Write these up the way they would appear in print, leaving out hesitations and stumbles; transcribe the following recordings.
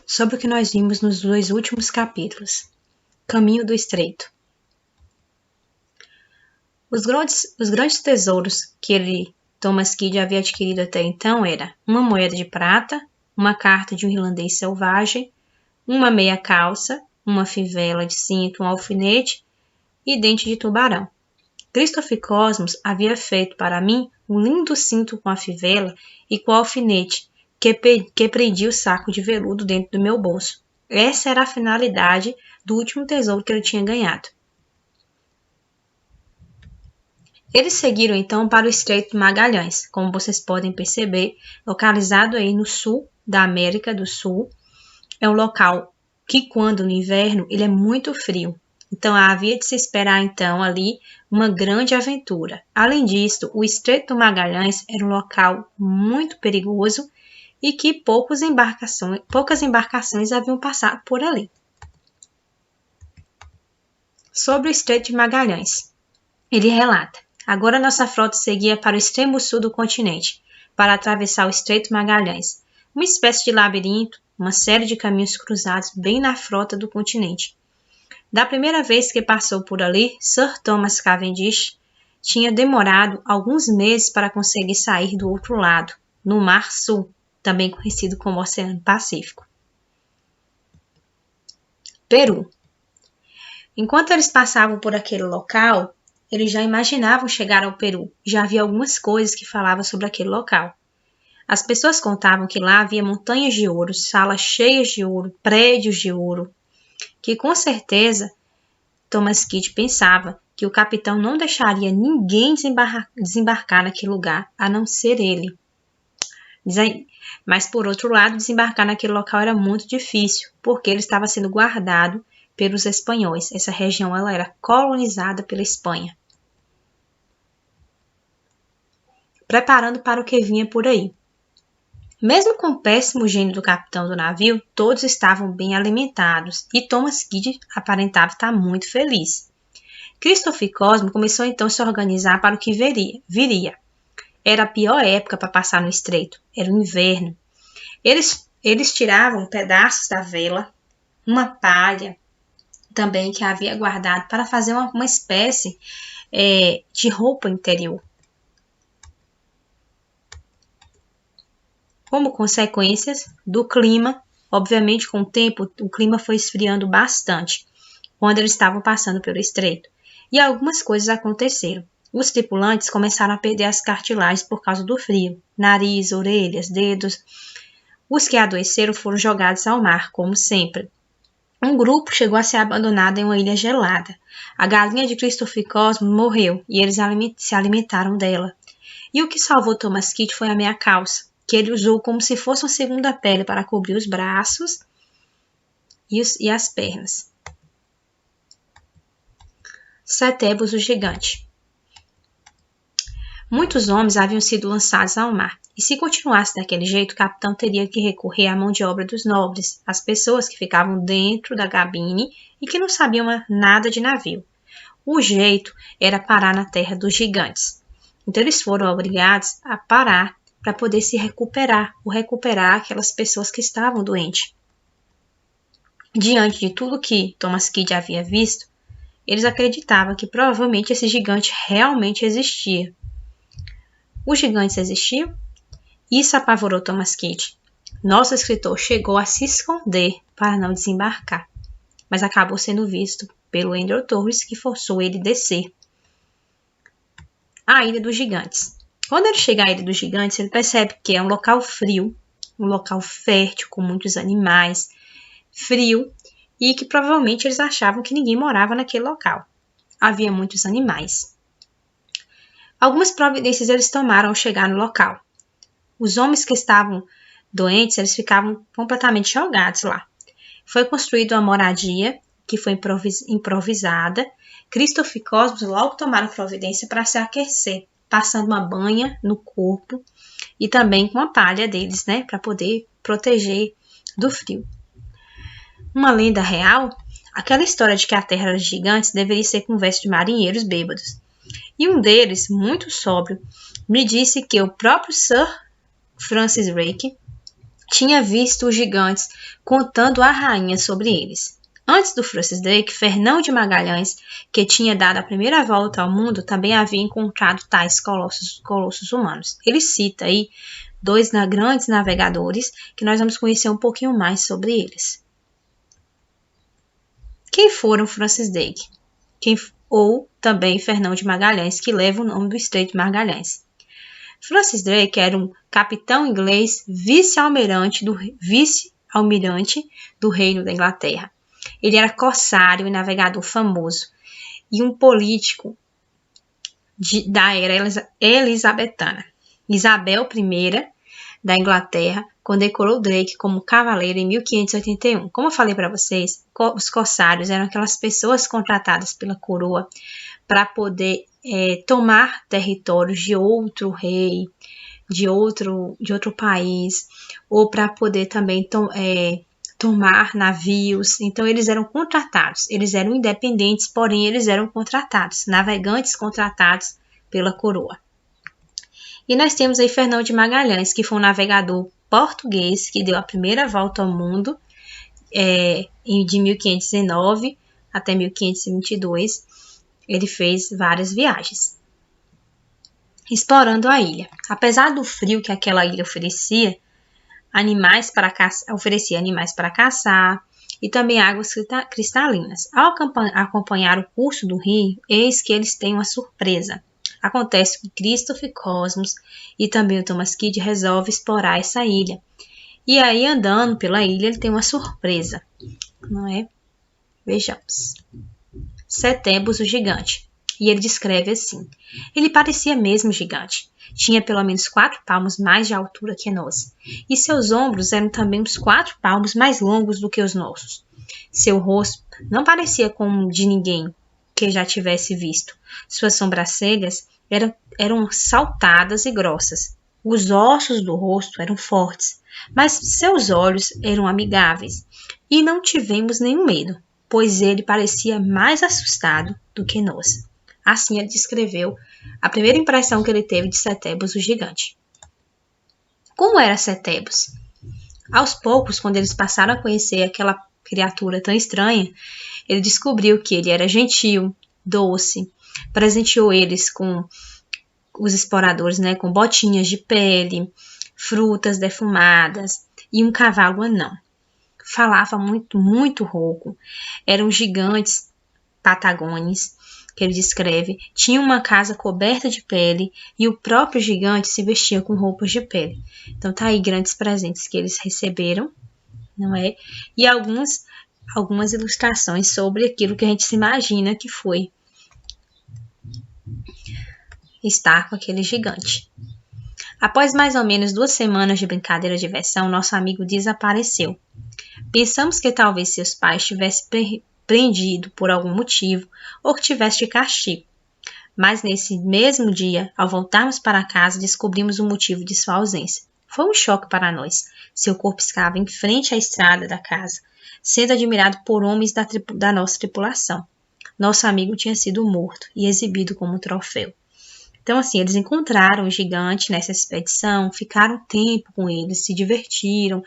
sobre o que nós vimos nos 2 últimos capítulos. Caminho do Estreito. Os grandes tesouros que Thomas Kidd havia adquirido até então era uma moeda de prata, uma carta de um irlandês selvagem, uma meia calça, uma fivela de cinto, um alfinete e dente de tubarão. Christopher Cosmos havia feito para mim um lindo cinto com a fivela e com o alfinete que prendia o saco de veludo dentro do meu bolso. Essa era a finalidade do último tesouro que ele tinha ganhado. Eles seguiram então para o Estreito de Magalhães, como vocês podem perceber, localizado aí no sul da América do Sul. É um local que, quando no inverno, ele é muito frio. Então, havia de se esperar, então, ali uma grande aventura. Além disso, o Estreito do Magalhães era um local muito perigoso e que poucas embarcações haviam passado por ali. Sobre o Estreito de Magalhães, ele relata: agora nossa frota seguia para o extremo sul do continente, para atravessar o Estreito de Magalhães, uma espécie de labirinto, uma série de caminhos cruzados bem na frota do continente. Da primeira vez que passou por ali, Sir Thomas Cavendish tinha demorado alguns meses para conseguir sair do outro lado, no Mar Sul, também conhecido como Oceano Pacífico. Peru. Enquanto eles passavam por aquele local, eles já imaginavam chegar ao Peru. Já havia algumas coisas que falavam sobre aquele local. As pessoas contavam que lá havia montanhas de ouro, salas cheias de ouro, prédios de ouro, que com certeza Thomas Kidd pensava que o capitão não deixaria ninguém desembarcar naquele lugar, a não ser ele. Mas, por outro lado, desembarcar naquele local era muito difícil, porque ele estava sendo guardado pelos espanhóis. Essa região ela era colonizada pela Espanha. Preparando para o que vinha por aí. Mesmo com o péssimo gênio do capitão do navio, todos estavam bem alimentados e Thomas Kidd aparentava estar muito feliz. Christopher Cosmo começou então a se organizar para o que viria. Era a pior época para passar no estreito, era o inverno. Eles tiravam pedaços da vela, uma palha também que havia guardado para fazer uma espécie de roupa interior. Como consequências do clima, obviamente com o tempo o clima foi esfriando bastante quando eles estavam passando pelo estreito. E algumas coisas aconteceram. Os tripulantes começaram a perder as cartilagens por causa do frio, nariz, orelhas, dedos. Os que adoeceram foram jogados ao mar, como sempre. Um grupo chegou a ser abandonado em uma ilha gelada. A galinha de Christopher Cosmo morreu e eles se alimentaram dela. E o que salvou Thomas Kidd foi a meia calça, que ele usou como se fosse uma segunda pele para cobrir os braços e as pernas. Setebos o gigante. Muitos homens haviam sido lançados ao mar, e se continuasse daquele jeito, o capitão teria que recorrer à mão de obra dos nobres, as pessoas que ficavam dentro da cabine e que não sabiam nada de navio. O jeito era parar na terra dos gigantes. Então eles foram obrigados a parar para poder se recuperar, ou recuperar aquelas pessoas que estavam doentes. Diante de tudo que Thomas Kidd havia visto, eles acreditavam que provavelmente esse gigante realmente existia. Os gigantes existiam? Isso apavorou Thomas Kidd. Nosso escritor chegou a se esconder para não desembarcar, mas acabou sendo visto pelo Andrew Torres, que forçou ele a descer. A Ilha dos Gigantes. Quando ele chega à Ilha dos Gigantes, ele percebe que é um local frio, um local fértil, com muitos animais, frio, e que provavelmente eles achavam que ninguém morava naquele local. Havia muitos animais. Algumas providências eles tomaram ao chegar no local. Os homens que estavam doentes, eles ficavam completamente jogados lá. Foi construída uma moradia, que foi improvisada. Christopher Cosmos logo tomaram providência para se aquecer, passando uma banha no corpo e também com a palha deles, para poder proteger do frio. Uma lenda real, aquela história de que a terra era de gigantes deveria ser conversa de marinheiros bêbados. E um deles, muito sóbrio, me disse que o próprio Sir Francis Drake tinha visto os gigantes contando à rainha sobre eles. Antes do Francis Drake, Fernão de Magalhães, que tinha dado a primeira volta ao mundo, também havia encontrado tais colossos humanos. Ele cita aí dois grandes navegadores que nós vamos conhecer um pouquinho mais sobre eles. Quem foram Francis Drake? Ou também Fernão de Magalhães, que leva o nome do Estreito de Magalhães. Francis Drake era um capitão inglês vice-almirante do Reino da Inglaterra. Ele era corsário e navegador famoso e um político da era elisabetana. Isabel I da Inglaterra condecorou Drake como cavaleiro em 1581. Como eu falei para vocês, os corsários eram aquelas pessoas contratadas pela coroa para poder tomar territórios de outro rei, de outro país, ou para poder também tomar navios. Então eles eram contratados, eles eram independentes, porém eles eram contratados, navegantes contratados pela coroa. E nós temos aí Fernão de Magalhães, que foi um navegador português que deu a primeira volta ao mundo de 1519 até 1522. Ele fez várias viagens, explorando a ilha. Apesar do frio que aquela ilha oferecia animais para caçar e também águas cristalinas. Ao acompanhar o curso do rio, eis que eles têm uma surpresa. Acontece que Christopher Columbus e também o Thomas Kidd resolvem explorar essa ilha. E aí, andando pela ilha, ele tem uma surpresa, não é? Vejamos. Setebos, o gigante. E ele descreve assim: ele parecia mesmo gigante. Tinha pelo menos 4 palmos mais de altura que nós. E seus ombros eram também uns 4 palmos mais longos do que os nossos. Seu rosto não parecia como de ninguém que já tivesse visto. Suas sobrancelhas eram saltadas e grossas. Os ossos do rosto eram fortes, mas seus olhos eram amigáveis. E não tivemos nenhum medo, pois ele parecia mais assustado do que nós. Assim ele descreveu a primeira impressão que ele teve de Setebos, o gigante. Como era Setebos? Aos poucos, quando eles passaram a conhecer aquela criatura tão estranha, ele descobriu que ele era gentil, doce, presenteou eles com os exploradores, né, com botinhas de pele, frutas defumadas e um cavalo anão. Falava muito, muito rouco. Eram gigantes patagônios, que ele descreve, tinha uma casa coberta de pele e o próprio gigante se vestia com roupas de pele. Então tá aí grandes presentes que eles receberam, não é? E algumas ilustrações sobre aquilo que a gente se imagina que foi estar com aquele gigante. Após mais ou menos 2 semanas de brincadeira e diversão, nosso amigo desapareceu. Pensamos que talvez seus pais tivessem prendido por algum motivo ou que tivesse de castigo. Mas nesse mesmo dia, ao voltarmos para casa, descobrimos o motivo de sua ausência. Foi um choque para nós. Seu corpo estava em frente à estrada da casa, sendo admirado por homens da nossa tripulação. Nosso amigo tinha sido morto e exibido como troféu. Então, assim, eles encontraram o gigante nessa expedição, ficaram tempo com ele, se divertiram,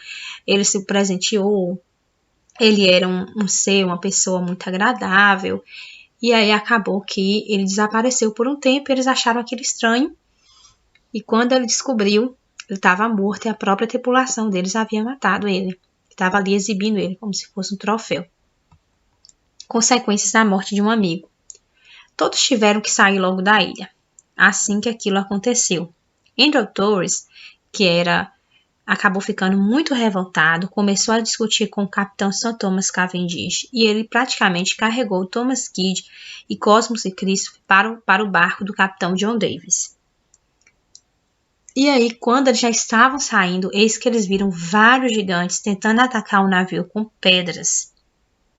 ele se presenteou, ele era um ser, uma pessoa muito agradável, e aí acabou que ele desapareceu por um tempo, eles acharam aquilo estranho, e quando ele descobriu, ele estava morto e a própria tripulação deles havia matado ele, estava ali exibindo ele como se fosse um troféu. Consequências da morte de um amigo. Todos tiveram que sair logo da ilha. Assim que aquilo aconteceu, Andrew Torres, acabou ficando muito revoltado, começou a discutir com o capitão Sir Thomas Cavendish e ele praticamente carregou Thomas Kidd e Cosmos e Christopher para o barco do capitão John Davis. E aí, quando eles já estavam saindo, eis que eles viram vários gigantes tentando atacar o navio com pedras.